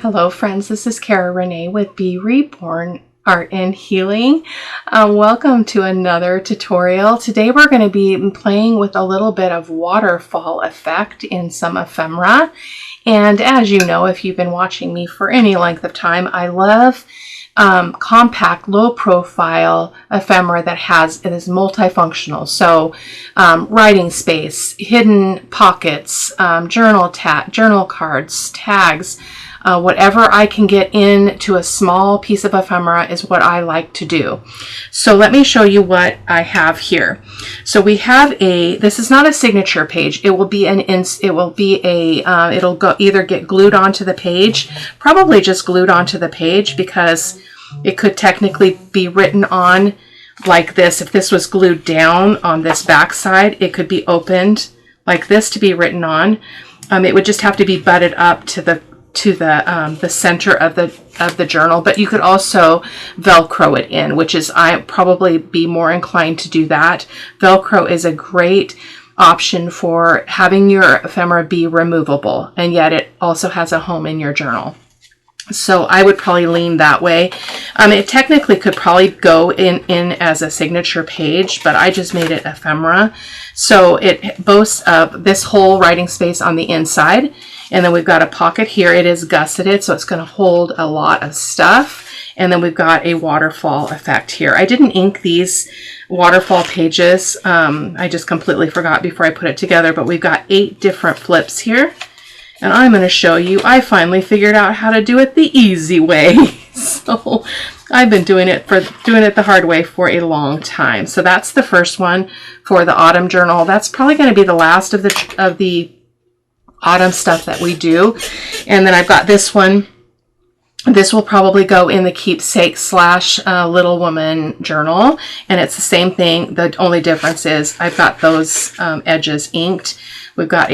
Hello friends, this is Cara-Renee with B.Reborn Art and Healing. Welcome to another tutorial. Today we're going to be playing with a little bit of waterfall effect in some ephemera. And as you know, if you've been watching me for any length of time, I love compact, low profile ephemera that is multifunctional. So writing space, hidden pockets, journal cards, tags, whatever I can get into a small piece of ephemera is what I like to do. So let me show you what I have here. So we have this is not a signature page. It will be it'll go either get glued onto the page, probably just glued onto the page because it could technically be written on like this. If this was glued down on this back side, it could be opened like this to be written on. It would just have to be butted up to the center of the journal, but you could also Velcro it in, which is I probably be more inclined to do that. Velcro is a great option for having your ephemera be removable, and yet it also has a home in your journal. So I would probably lean that way. It technically could probably go in as a signature page, but I just made it ephemera. So it boasts of this whole writing space on the inside. And then we've got a pocket here. It is gusseted, so it's going to hold a lot of stuff. And then we've got a waterfall effect here. I didn't ink these waterfall pages. I just completely forgot before I put it together, but we've got 8 different flips here. And I'm going to show you, I finally figured out how to do it the easy way. So I've been doing it the hard way for a long time. So that's the first one for the autumn journal. That's probably going to be the last of the autumn stuff that we do. And then I've got this one. This will probably go in the keepsake / little woman journal. And it's the same thing. The only difference is I've got those edges inked. We've got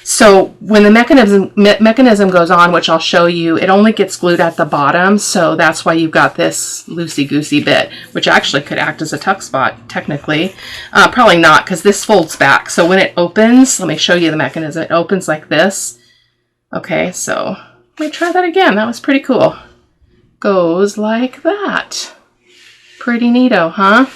so when the mechanism goes on, which I'll show you, it only gets glued at the bottom. So that's why you've got this loosey-goosey bit, which actually could act as a tuck spot, technically. Probably not, because this folds back. So when it opens, let me show you the mechanism. It opens like this. Okay, so let me try that again. That was pretty cool. Goes like that. Pretty neato, huh?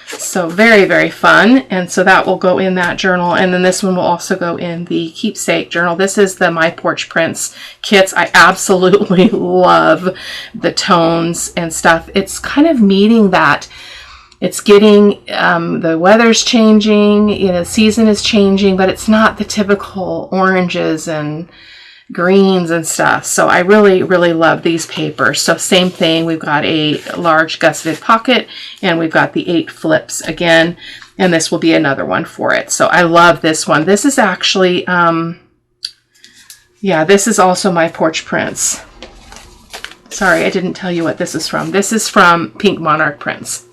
So very, very fun. And so that will go in that journal. And then this one will also go in the keepsake journal. This is the My Porch Prints kits. I absolutely love the tones and stuff. It's kind of meeting that. It's getting, the weather's changing, season is changing, but it's not the typical oranges and greens and stuff. So I really, really love these papers. So same thing, we've got a large gusseted pocket and we've got the 8 flips again, and this will be another one for it. So I love this one. This is actually, this is also My Porch Prints. Sorry, I didn't tell you what this is from. This is from Pink Monarch Prints.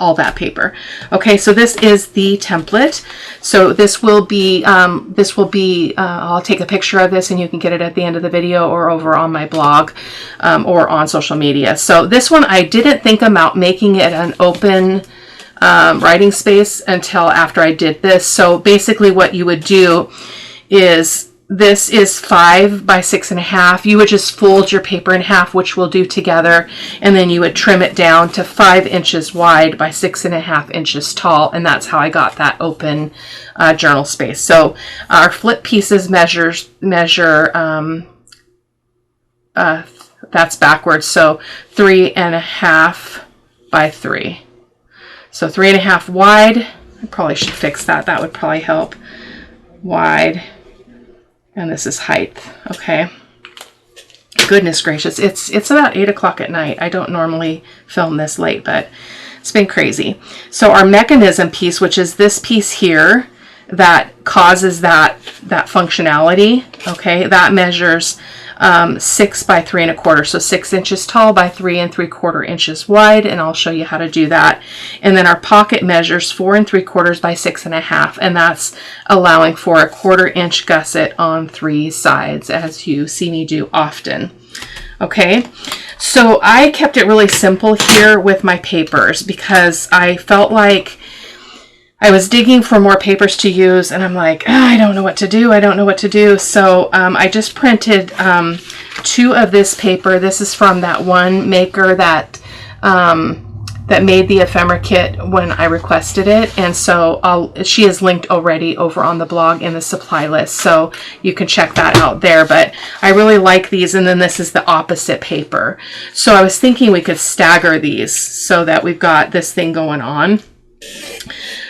All that paper. Okay, so this is the template. So this will be I'll take a picture of this and you can get it at the end of the video or over on my blog or on social media. So this one, I didn't think about making it an open writing space until after I did this. So basically what you would do is, this is 5 by 6.5. You would just fold your paper in half, which we'll do together, and then you would trim it down to 5 inches wide by 6.5 inches tall, and that's how I got that open journal space. So our flip pieces measure that's backwards, so 3.5 by 3. So 3.5 wide. I probably should fix that. That would probably help. Wide. And this is height. Okay. Goodness gracious. It's about 8 o'clock at night. I don't normally film this late, but it's been crazy. So our mechanism piece, which is this piece here that causes that functionality, okay, that measures 6 by 3.25, so 6 inches tall by 3.75 inches wide, and I'll show you how to do that. And then our pocket measures 4 3/4 by 6.5, and that's allowing for a 1/4 inch gusset on 3 sides, as you see me do often. Okay, so I kept it really simple here with my papers because I felt like I was digging for more papers to use, and I'm like, I don't know what to do. I don't know what to do. So I just printed 2 of this paper. This is from that one maker that that made the ephemera kit when I requested it. And so she is linked already over on the blog in the supply list, so you can check that out there. But I really like these. And then this is the opposite paper. So I was thinking we could stagger these so that we've got this thing going on.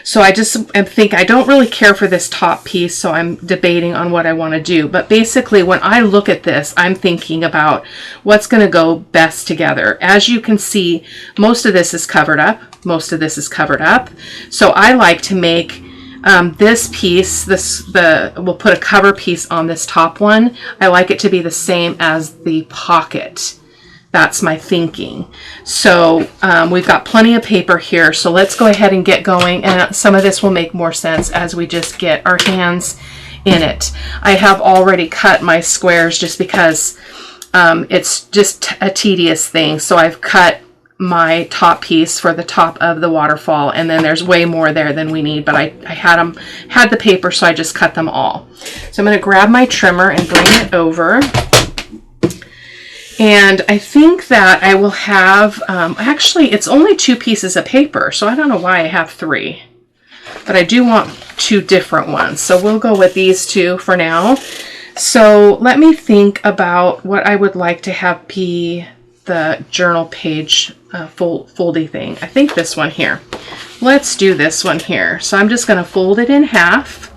So I think I don't really care for this top piece, so I'm debating on what I want to do. But basically, when I look at this, I'm thinking about what's going to go best together. As you can see, most of this is covered up. Most of this is covered up. So I like to make this piece, we'll put a cover piece on this top one. I like it to be the same as the pocket. That's my thinking. So we've got plenty of paper here. So let's go ahead and get going. And some of this will make more sense as we just get our hands in it. I have already cut my squares just because it's just a tedious thing. So I've cut my top piece for the top of the waterfall. And then there's way more there than we need. But I had the paper, so I just cut them all. So I'm going to grab my trimmer and bring it over. And I think that I will have, actually, it's only 2 pieces of paper, so I don't know why I have 3. But I do want 2 different ones, so we'll go with these 2 for now. So let me think about what I would like to have be the journal page foldy thing. I think this one here. Let's do this one here. So I'm just going to fold it in half.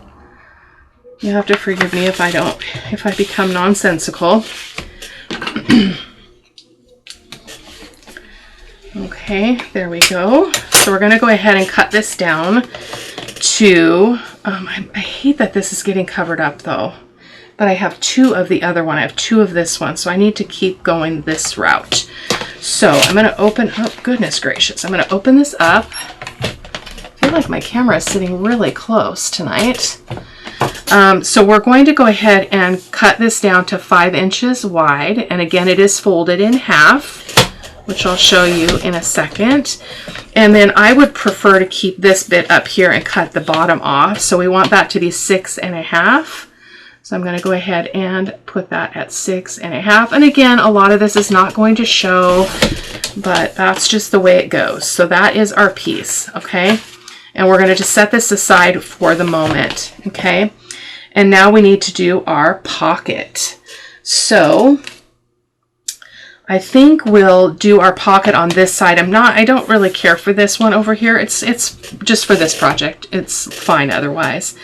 You have to forgive me if I become nonsensical. Okay, there we go. So we're going to go ahead and cut this down to, I hate that this is getting covered up though, but I have 2 of the other one. I have 2 of this one, so I need to keep going this route. So I'm going to open, oh goodness gracious, I'm going to open this up. I feel like my camera is sitting really close tonight. So we're going to go ahead and cut this down to 5 inches wide. And again, it is folded in half, which I'll show you in a second. And then I would prefer to keep this bit up here and cut the bottom off. So we want that to be 6.5. So I'm going to go ahead and put that at 6.5. And again, a lot of this is not going to show, but that's just the way it goes. So that is our piece, okay? And we're going to just set this aside for the moment, okay? And now we need to do our pocket. So I think we'll do our pocket on this side. I don't really care for this one over here. It's just for this project. It's fine otherwise.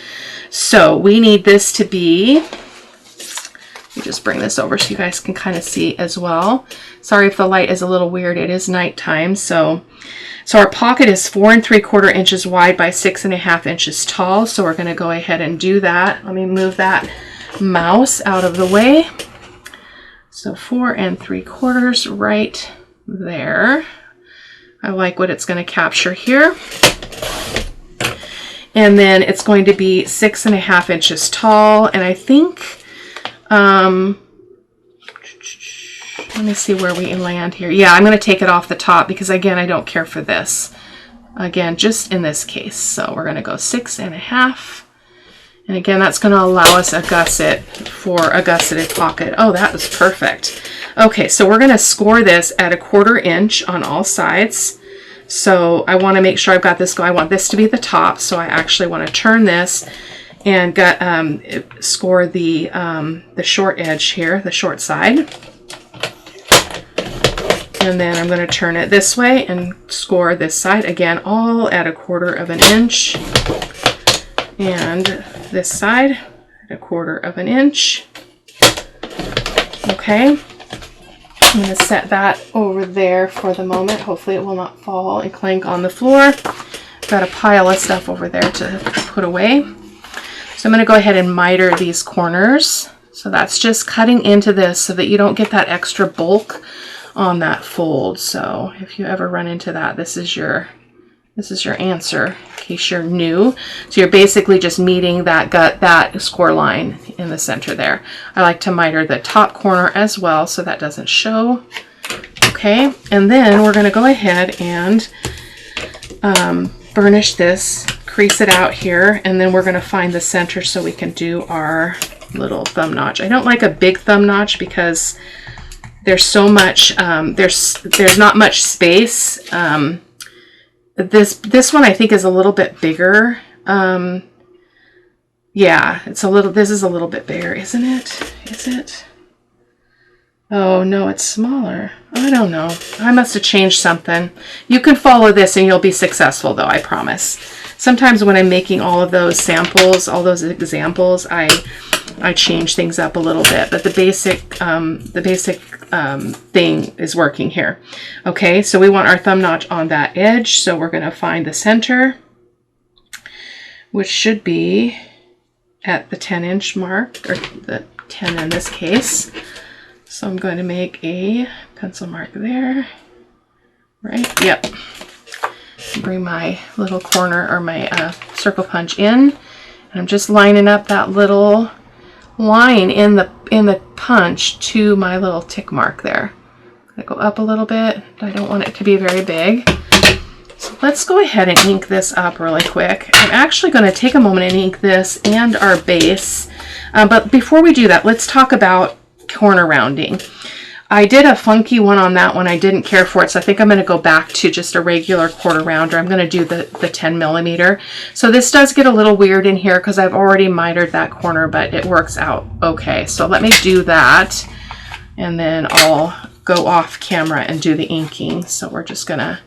So we need this to be, let me just bring this over so you guys can kind of see as well. Sorry if the light is a little weird. It is nighttime. So our pocket is 4 3/4 inches wide by 6.5 inches tall. So we're going to go ahead and do that. Let me move that mouse out of the way. So 4 3/4 right there. I like what it's going to capture here. And then it's going to be 6.5 inches tall. And I think, let me see where we land here. Yeah, I'm going to take it off the top because, again, I don't care for this. Again, just in this case. So we're going to go 6.5. And again, that's going to allow us a gusset for a gusseted pocket. Oh, that was perfect. Okay, so we're going to score this at 1/4 inch on all sides. So I want to make sure I've got this going. I want this to be the top. So I actually want to turn this and score the short edge here, the short side. And then I'm going to turn it this way and score this side. Again, all at 1/4 inch. And this side at 1/4 inch. Okay. I'm going to set that over there for the moment. Hopefully it will not fall and clank on the floor. Got a pile of stuff over there to put away. So I'm going to go ahead and miter these corners. So that's just cutting into this so that you don't get that extra bulk on that fold. So if you ever run into that, this is your answer in case you're new. So you're basically just meeting that score line in the center there. I like to miter the top corner as well so that doesn't show. Okay, and then we're going to go ahead and burnish this crease it out here, and then we're going to find the center so we can do our little thumb notch. I don't like a big thumb notch because there's so much, there's not much space. This one I think is a little bit bigger. Yeah, this is a little bit bigger, isn't it? Is it? Oh, no, it's smaller. I don't know. I must have changed something. You can follow this and you'll be successful, though, I promise. Sometimes when I'm making all of those samples, all those examples, I change things up a little bit, but the basic thing is working here. Okay, so we want our thumb notch on that edge, so we're going to find the center, which should be at the 10-inch mark, or the 10 in this case. So I'm going to make a pencil mark there, right? Yep. Bring my little corner or my circle punch in, and I'm just lining up that little line in the punch to my little tick mark there. I go up a little bit. I don't want it to be very big. So let's go ahead and ink this up really quick. I'm actually going to take a moment and ink this and our base. But before we do that, let's talk about corner rounding. I did a funky one on that one. I didn't care for it, so I think I'm going to go back to just a regular quarter rounder. I'm going to do the 10 millimeter. So this does get a little weird in here because I've already mitered that corner, but it works out okay. So let me do that, and then I'll go off camera and do the inking. So we're just going to,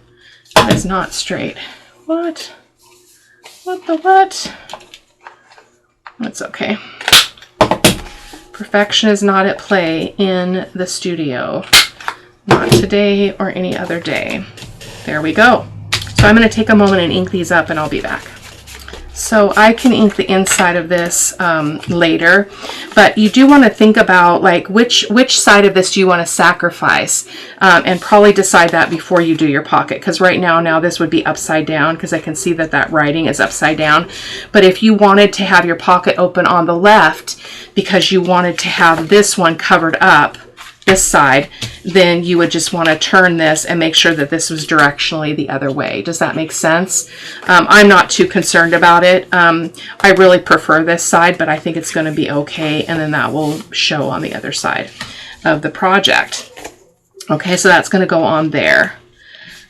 that is not straight. What? What the what? That's okay. Perfection is not at play in the studio. Not today or any other day. There we go. So I'm going to take a moment and ink these up, and I'll be back. So I can ink the inside of this later, but you do want to think about like which side of this do you want to sacrifice, and probably decide that before you do your pocket, because right now this would be upside down because I can see that writing is upside down. But if you wanted to have your pocket open on the left because you wanted to have this one covered up, this side, then you would just want to turn this and make sure that this was directionally the other way. Does that make sense? I'm not too concerned about it. I really prefer this side, but I think it's going to be okay, and then that will show on the other side of the project. Okay, so that's going to go on there.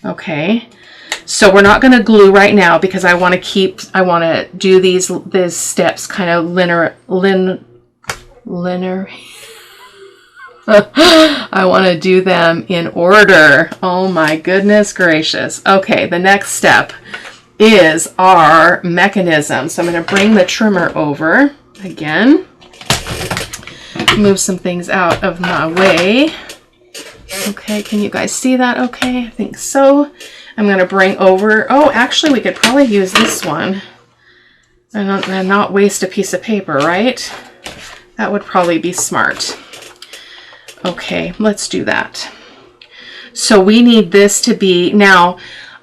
Okay, so we're not going to glue right now because I want to do these steps kind of linear. I want to do them in order. Oh my goodness gracious. Okay, the next step is our mechanism. So I'm going to bring the trimmer over again. Move some things out of my way. Okay, can you guys see that okay? I think so. I'm going to bring over, oh, actually we could probably use this one and not waste a piece of paper, right? That would probably be smart. Okay, let's do that. So we need this to be, now,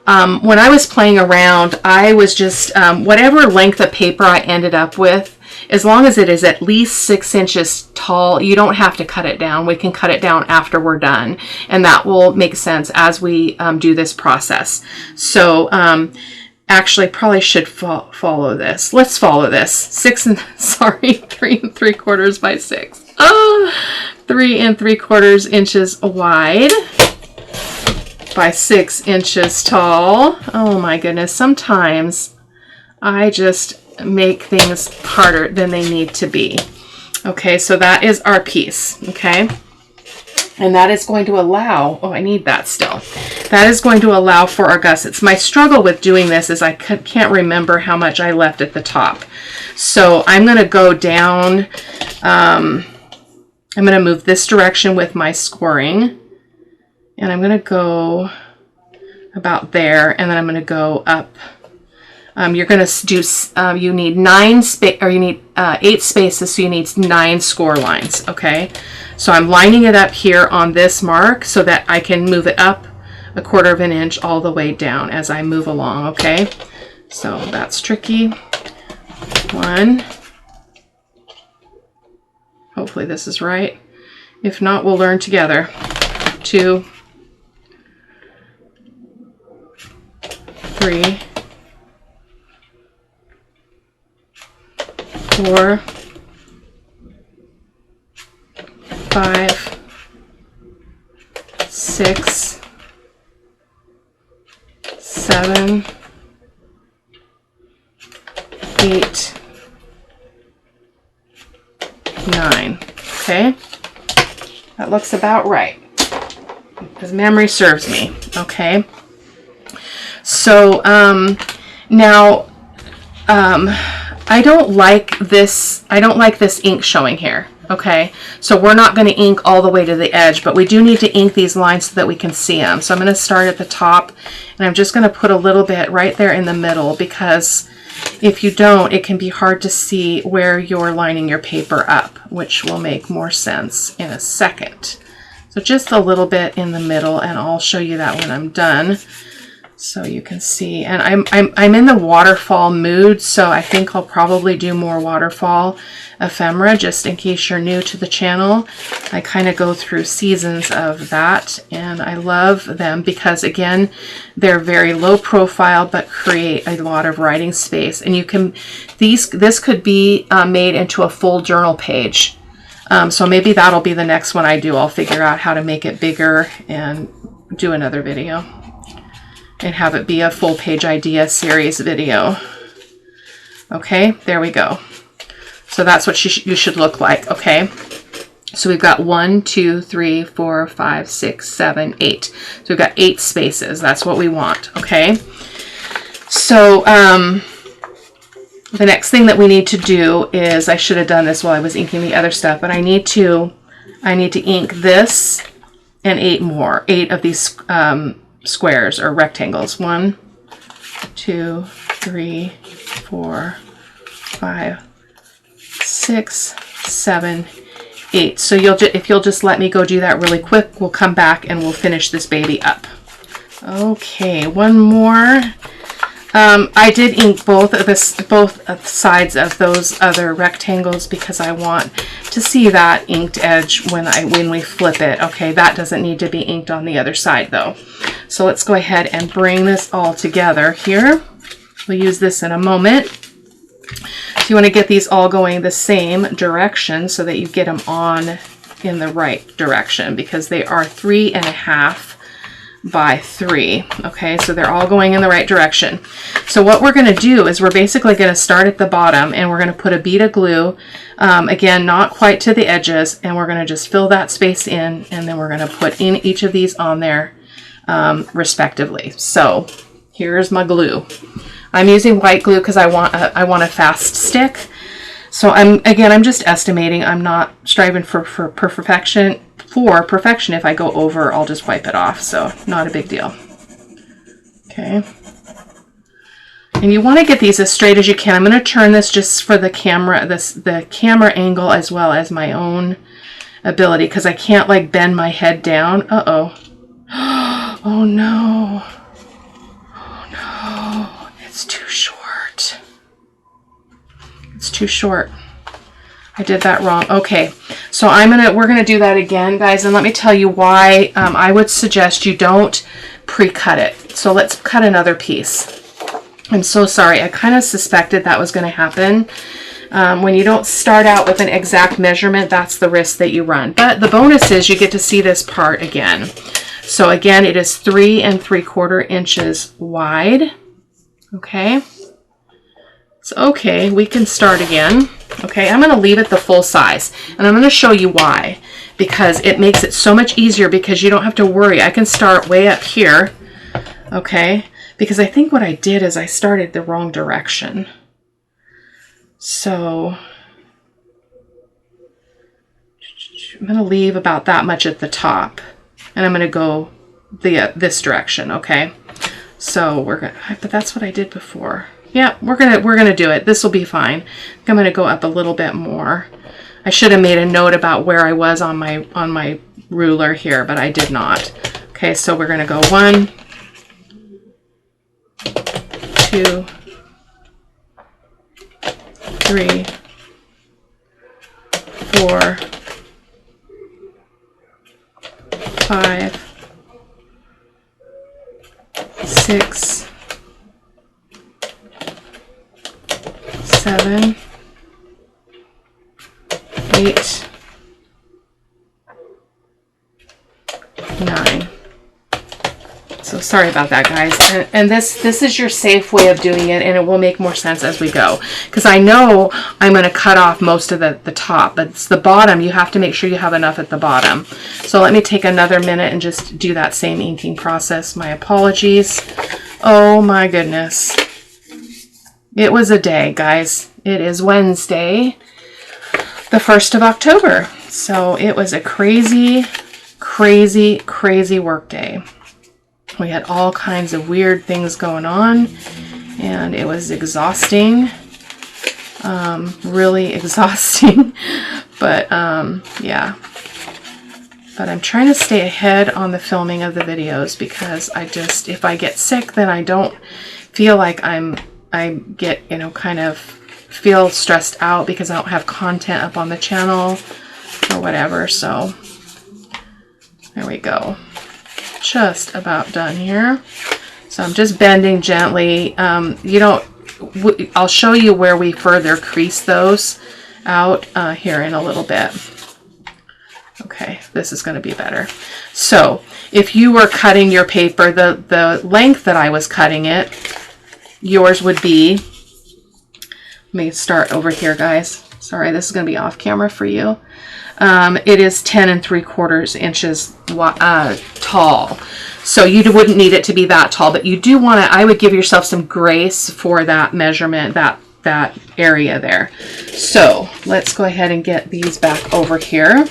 when I was playing around, I was just, whatever length of paper I ended up with, as long as it is at least 6 inches tall, you don't have to cut it down. We can cut it down after we're done, and that will make sense as we do this process. So actually probably should follow this. Let's follow this. 3 3/4 by 6. Oh, 3 3/4 inches wide by 6 inches tall. Oh my goodness. Sometimes I just make things harder than they need to be. Okay, so that is our piece. Okay. And that is going to allow, oh, I need that still. That is going to allow for our gussets. My struggle with doing this is I can't remember how much I left at the top. So I'm going to go down, I'm going to move this direction with my scoring. And I'm going to go about there, and then I'm going to go up. You're going to do, you need 8 spaces, so you need 9 score lines, okay? So I'm lining it up here on this mark so that I can move it up 1/4 inch all the way down as I move along, okay? So that's tricky. 1. Hopefully this is right. If not, we'll learn together. 2. 3. 4, 5, 6, 7, 8, 9. Okay, that looks about right, because memory serves me. Okay, so now I don't like this ink showing here. Okay, so we're not going to ink all the way to the edge, but we do need to ink these lines so that we can see them. So I'm going to start at the top, and I'm just going to put a little bit right there in the middle, because if you don't, it can be hard to see where you're lining your paper up, which will make more sense in a second. So just a little bit in the middle, and I'll show you that when I'm done, so you can see. And I'm in the waterfall mood, so I think I'll probably do more waterfall ephemera, just in case you're new to the channel. I kind of go through seasons of that, and I love them because, again, they're very low profile but create a lot of writing space. And you can, this could be made into a full journal page. So maybe that'll be the next one I do. I'll figure out how to make it bigger and do another video and have it be a full page idea series video. Okay, there we go. So that's what you should look like. Okay, so we've got 1, 2, 3, 4, 5, 6, 7, 8. So we've got 8 spaces. That's what we want. Okay, so the next thing that we need to do is, I should have done this while I was inking the other stuff, but I need to ink this and 8 of these squares or rectangles. 1, 2, 3, 4, 5, 6, 7, 8. So if you'll just let me go do that really quick, we'll come back and we'll finish this baby up. Okay, one more. I did ink both sides of those other rectangles because I want to see that inked edge when we flip it. Okay, that doesn't need to be inked on the other side though. So let's go ahead and bring this all together here. We'll use this in a moment. So you want to get these all going the same direction so that you get them on in the right direction, because they are 3.5 by 3. Okay, so they're all going in the right direction. So what we're going to do is we're basically going to start at the bottom, and we're going to put a bead of glue, again, not quite to the edges, and we're going to just fill that space in, and then we're going to put in each of these on there respectively. So here's my glue. I'm using white glue because I want a fast stick. So I'm just estimating. I'm not striving for perfection. If I go over, I'll just wipe it off. So not a big deal. Okay. And you want to get these as straight as you can. I'm going to turn this just for the camera, the camera angle as well as my own ability, because I can't like bend my head down. Uh-oh. Oh no. Oh no. It's too short. It's too short. I did that wrong. Okay, so we're gonna do that again, guys, and let me tell you why I would suggest you don't pre-cut it. So let's cut another piece. I'm so sorry. I kind of suspected that was going to happen. When you don't start out with an exact measurement, that's the risk that you run. But the bonus is you get to see this part again. So again, it is 3 3/4 inches wide. Okay. So, okay, we can start again. Okay, I'm going to leave it the full size, and I'm going to show you why, because it makes it so much easier, because you don't have to worry. I can start way up here, okay, because I think what I did is I started the wrong direction. So I'm going to leave about that much at the top, and I'm going to go this direction, okay? So but that's what I did before. Yeah, we're gonna do it. This will be fine. I'm gonna go up a little bit more. I should have made a note about where I was on my ruler here, but I did not. Okay, so we're gonna go 1, 2, 3, 4, 5, 6, 7, 9. So sorry about that, guys. And this is your safe way of doing it, and it will make more sense as we go. Because I know I'm going to cut off most of the top, but it's the bottom. You have to make sure you have enough at the bottom. So let me take another minute and just do that same inking process. My apologies. Oh my goodness. It was a day, guys. It is Wednesday, the 1st of October. So it was a crazy, crazy, crazy work day. We had all kinds of weird things going on, and it was exhausting, really exhausting, but yeah. But I'm trying to stay ahead on the filming of the videos, because if I get sick, then I don't feel like I get, you know, kind of feel stressed out because I don't have content up on the channel or whatever. So there we go. Just about done here. So I'm just bending gently. I'll show you where we further crease those out here in a little bit. Okay, this is going to be better. So if you were cutting your paper, the length that I was cutting it, yours would be, let me start over here, guys. Sorry, this is going to be off camera for you. It is 10 3/4 inches tall. So you wouldn't need it to be that tall, but you do want to, I would give yourself some grace for that measurement, that area there. So let's go ahead and get these back over here.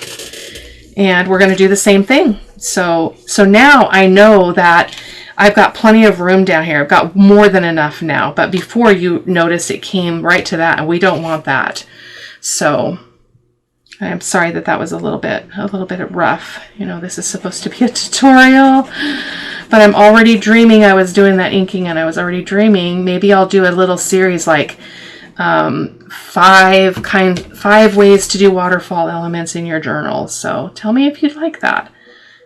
And we're going to do the same thing. So now I know that I've got plenty of room down here. I've got more than enough now. But before, you notice it came right to that, and we don't want that. So I'm sorry that was a little bit rough. You know, this is supposed to be a tutorial, but I'm already dreaming. I was doing that inking, and I was already dreaming. Maybe I'll do a little series like 5 ways to do waterfall elements in your journal. So tell me if you'd like that,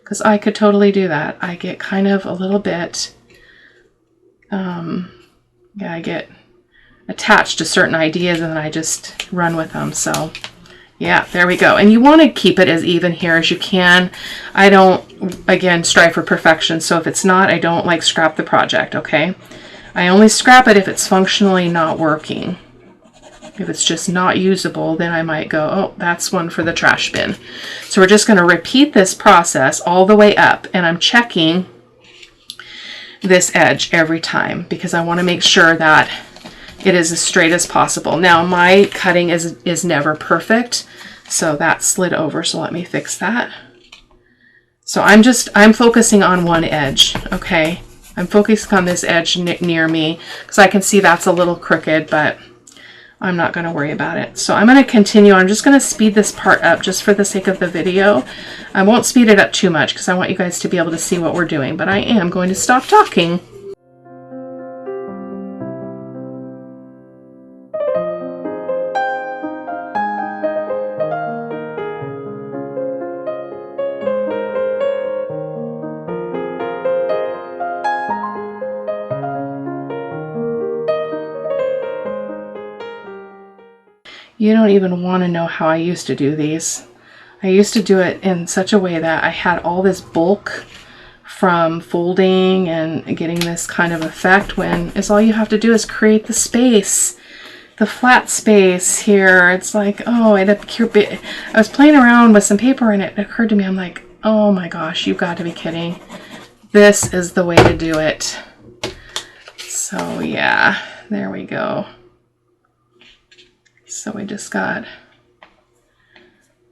because I could totally do that. I get kind of a little bit, yeah, I get attached to certain ideas, and then I just run with them. So yeah, there we go. And you want to keep it as even here as you can. I don't, again, strive for perfection. So if it's not, I don't like scrap the project, okay? I only scrap it if it's functionally not working. If it's just not usable, then I might go, oh, that's one for the trash bin. So we're just going to repeat this process all the way up. And I'm checking this edge every time, because I want to make sure that it is as straight as possible. Now, my cutting is never perfect, so that slid over, so let me fix that. So I'm focusing on one edge, okay? I'm focusing on this edge near me, because I can see that's a little crooked, but I'm not going to worry about it. So I'm going to continue. I'm just going to speed this part up just for the sake of the video. I won't speed it up too much, because I want you guys to be able to see what we're doing, but I am going to stop talking. You don't even want to know how I used to do these. I used to do it in such a way that I had all this bulk from folding and getting this kind of effect, when it's all you have to do is create the space, the flat space here. It's like, oh, I was playing around with some paper, and it occurred to me, I'm like, oh my gosh, you've got to be kidding. This is the way to do it. So yeah, there we go. So we just got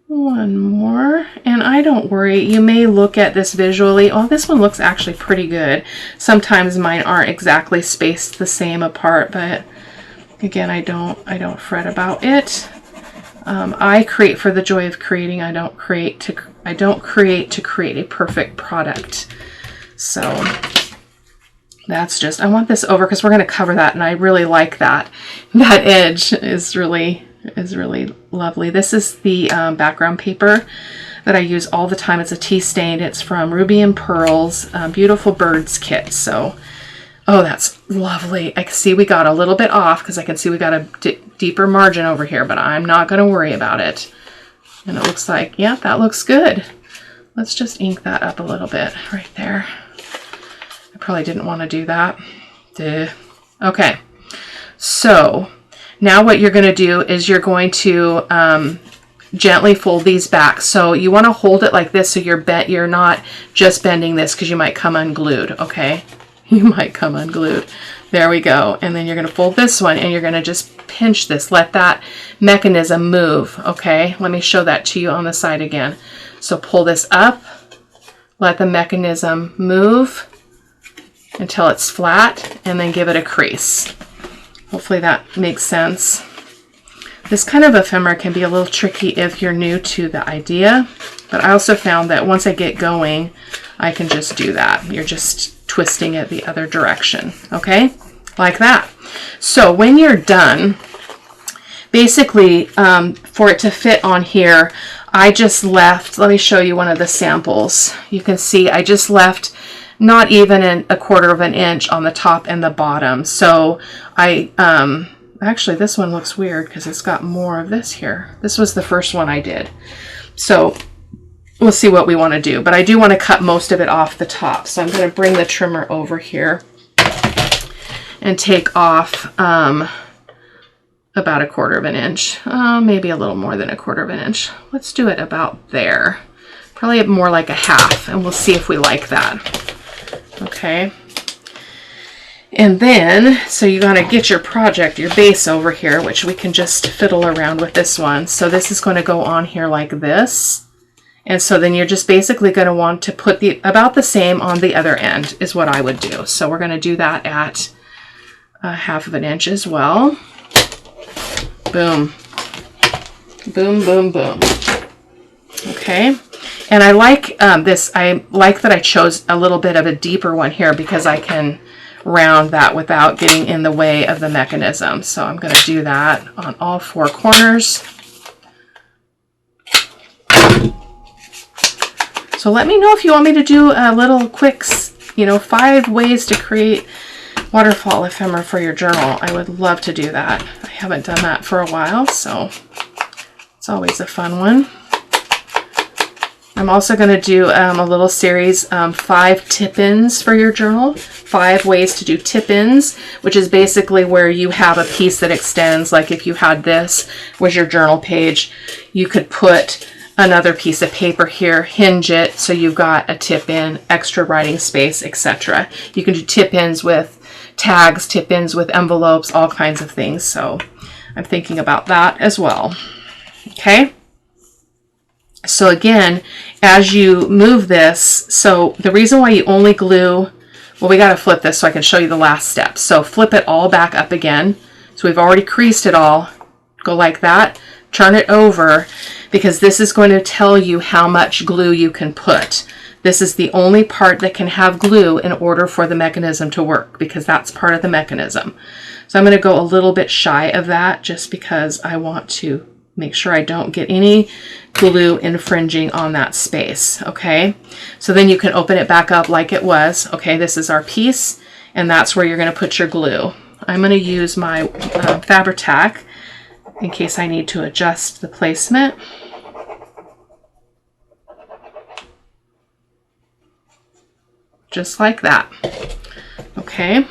one more, and I don't worry, you may look at this visually, oh, this one looks actually pretty good. Sometimes mine aren't exactly spaced the same apart, but again, I don't fret about it. I create for the joy of creating. I don't create to create a perfect product. So that's just, I want this over because we're going to cover that, and I really like that. That edge is really lovely. This is the background paper that I use all the time. It's a tea stain. It's from Ruby and Pearl's Beautiful Birds kit. So, oh, that's lovely. I can see we got a little bit off because I can see we got a deeper margin over here, but I'm not going to worry about it. And it looks like, yeah, that looks good. Let's just ink that up a little bit right there. I probably didn't want to do that. Duh. Okay, so now what you're going to do is you're going to gently fold these back. So you want to hold it like this so you're not just bending this, because you might come unglued, okay? You might come unglued. There we go. And then you're going to fold this one and you're going to just pinch this. Let that mechanism move, okay? Let me show that to you on the side again. So pull this up, let the mechanism move until it's flat, and then give it a crease. Hopefully that makes sense. This kind of ephemera can be a little tricky if you're new to the idea, but I also found that once I get going, I can just do that. You're just twisting it the other direction, okay? Like that. So when you're done, basically for it to fit on here, I just left, let me show you one of the samples. You can see I just left not even a quarter of an inch on the top and the bottom. So I, actually this one looks weird because it's got more of this here. This was the first one I did. So we'll see what we want to do, but I do want to cut most of it off the top. So I'm going to bring the trimmer over here and take off about a quarter of an inch, maybe a little more than a quarter of an inch. Let's do it about there. Probably more like a half, and we'll see if we like that. Okay. And then, so you got to get your project, your base over here, which we can just fiddle around with this one. So this is going to go on here like this. And so then you're just basically going to want to put about the same on the other end is what I would do. So we're going to do that at half of an inch as well. Boom. Boom, boom, boom. Okay. And I like this. I like that I chose a little bit of a deeper one here because I can round that without getting in the way of the mechanism. So I'm going to do that on all four corners. So let me know if you want me to do a little quick, 5 ways to create waterfall ephemera for your journal. I would love to do that. I haven't done that for a while, so it's always a fun one. I'm also going to do a little series, 5 tip-ins for your journal, 5 ways to do tip-ins, which is basically where you have a piece that extends. Like if you had this was your journal page, you could put another piece of paper here, hinge it so you've got a tip-in, extra writing space, etc. You can do tip-ins with tags, tip-ins with envelopes, all kinds of things. So I'm thinking about that as well. Okay. So again, as you move this, so the reason why you only glue, well, we got to flip this so I can show you the last step. So flip it all back up again. So we've already creased it all. Go like that, turn it over, because this is going to tell you how much glue you can put. This is the only part that can have glue in order for the mechanism to work, because that's part of the mechanism. So I'm going to go a little bit shy of that just because I want to make sure I don't get any glue infringing on that space, okay? So then you can open it back up like it was. Okay, this is our piece, and that's where you're going to put your glue. I'm going to use my Fabri-Tac in case I need to adjust the placement. Just like that, okay?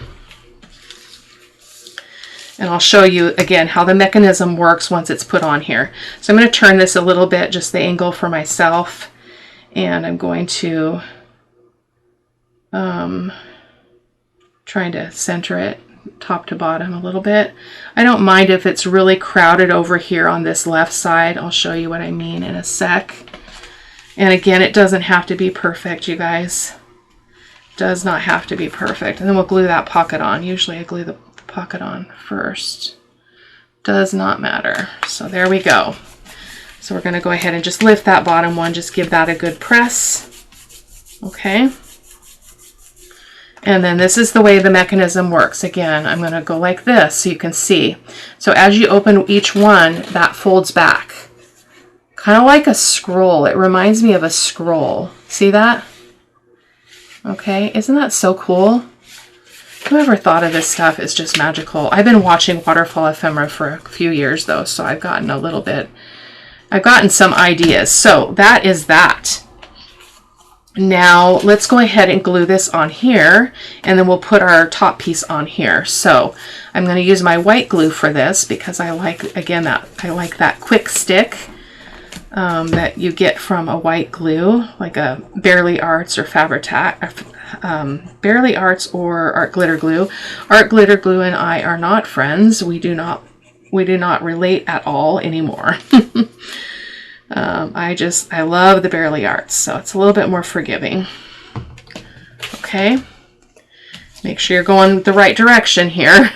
And I'll show you again how the mechanism works once it's put on here. So I'm going to turn this a little bit, just the angle for myself. And I'm going to trying to center it top to bottom a little bit. I don't mind if it's really crowded over here on this left side. I'll show you what I mean in a sec. And again, it doesn't have to be perfect, you guys. It does not have to be perfect. And then we'll glue that pocket on. Usually I glue the pocket on first. Does not matter. So there we go. So we're going to go ahead and just lift that bottom one, just give that a good press. Okay. And then this is the way the mechanism works. Again, I'm going to go like this so you can see. So as you open each one, that folds back. Kind of like a scroll. It reminds me of a scroll. See that? Okay, isn't that so cool? Whoever thought of this stuff is just magical. I've been watching waterfall ephemera for a few years though, so I've gotten some ideas. So that is that. Now let's go ahead and glue this on here, and then we'll put our top piece on here. So I'm going to use my white glue for this because I like, again, I like that quick stick that you get from a white glue, like a Barely Arts or Fabri-Tac, Barely Arts or Art Glitter Glue. Art Glitter Glue and I are not friends. We do not relate at all anymore. I love the Barely Arts, so it's a little bit more forgiving. Okay, make sure you're going the right direction here.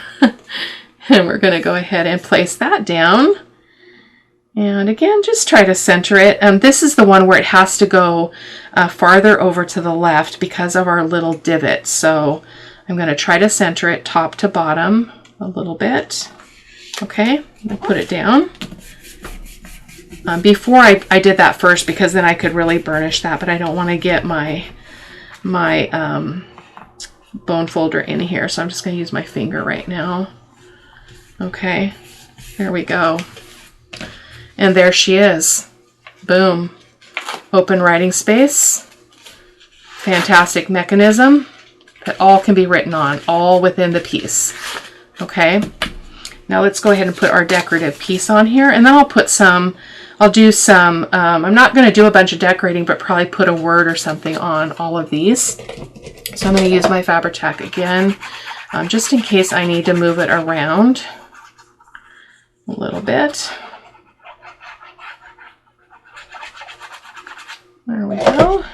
And we're going to go ahead and place that down. And again, just try to center it. This is the one where it has to go farther over to the left because of our little divot. So I'm going to try to center it top to bottom a little bit. Okay, I'll put it down. Before I did that first, because then I could really burnish that, but I don't want to get my bone folder in here, so I'm just going to use my finger right now. Okay, there we go. And there she is. Boom. Open writing space. Fantastic mechanism that all can be written on, all within the piece. Okay, now let's go ahead and put our decorative piece on here, and then I'll do some, I'm not going to do a bunch of decorating, but probably put a word or something on all of these. So I'm going to use my Fabri-Tac again, just in case I need to move it around a little bit. There we go.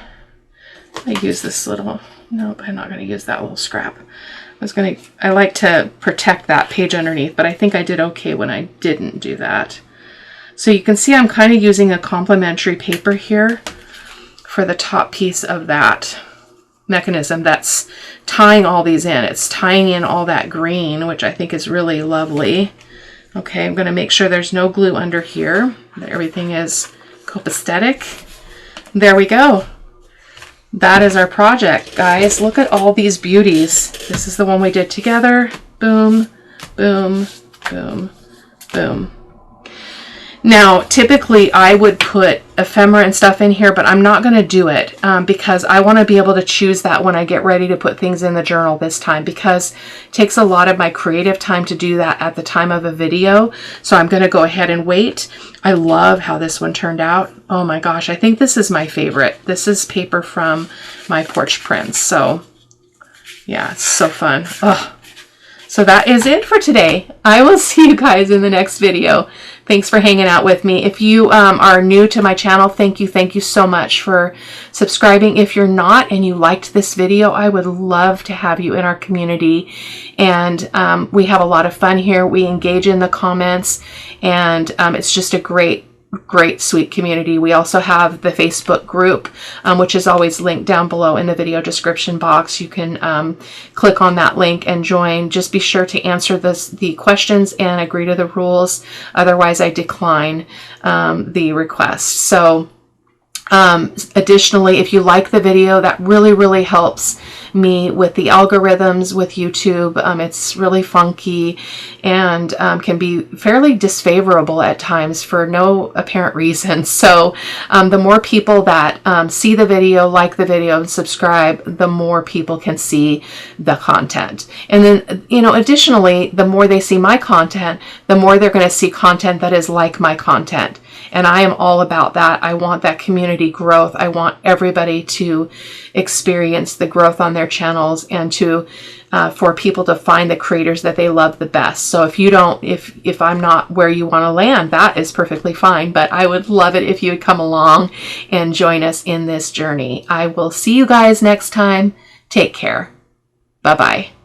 I use this little, nope, I'm not going to use that little scrap. I like to protect that page underneath, but I think I did okay when I didn't do that. So you can see I'm kind of using a complementary paper here for the top piece of that mechanism that's tying all these in. It's tying in all that green, which I think is really lovely. Okay, I'm going to make sure there's no glue under here, that everything is copacetic. There we go. That is our project, guys. Look at all these beauties. This is the one we did together. Boom, boom, boom, boom. Now, typically I would put ephemera and stuff in here, but I'm not going to do it because I want to be able to choose that when I get ready to put things in the journal this time, because it takes a lot of my creative time to do that at the time of a video. So I'm going to go ahead and wait. I love how this one turned out. Oh my gosh, I think this is my favorite. This is paper from my porch prints. So yeah, it's so fun. Oh. So that is it for today. I will see you guys in the next video. Thanks for hanging out with me. If you are new to my channel, thank you so much for subscribing. If you're not and you liked this video, I would love to have you in our community. And we have a lot of fun here. We engage in the comments, and it's just a great, sweet community. We also have the Facebook group, which is always linked down below in the video description box. You can click on that link and join. Just be sure to answer the questions and agree to the rules. Otherwise, I decline the request. So additionally, if you like the video, that really helps me with the algorithms with YouTube. It's really funky and can be fairly disfavorable at times for no apparent reason. So the more people that see the video, like the video, and subscribe, the more people can see the content. And then, you know, additionally, the more they see my content, the more they're going to see content that is like my content. And I am all about that. I want that community growth. I want everybody to experience the growth on their channels, and to for people to find the creators that they love the best. So if I'm not where you want to land, that is perfectly fine. But I would love it if you would come along and join us in this journey. I will see you guys next time. Take care. Bye-bye.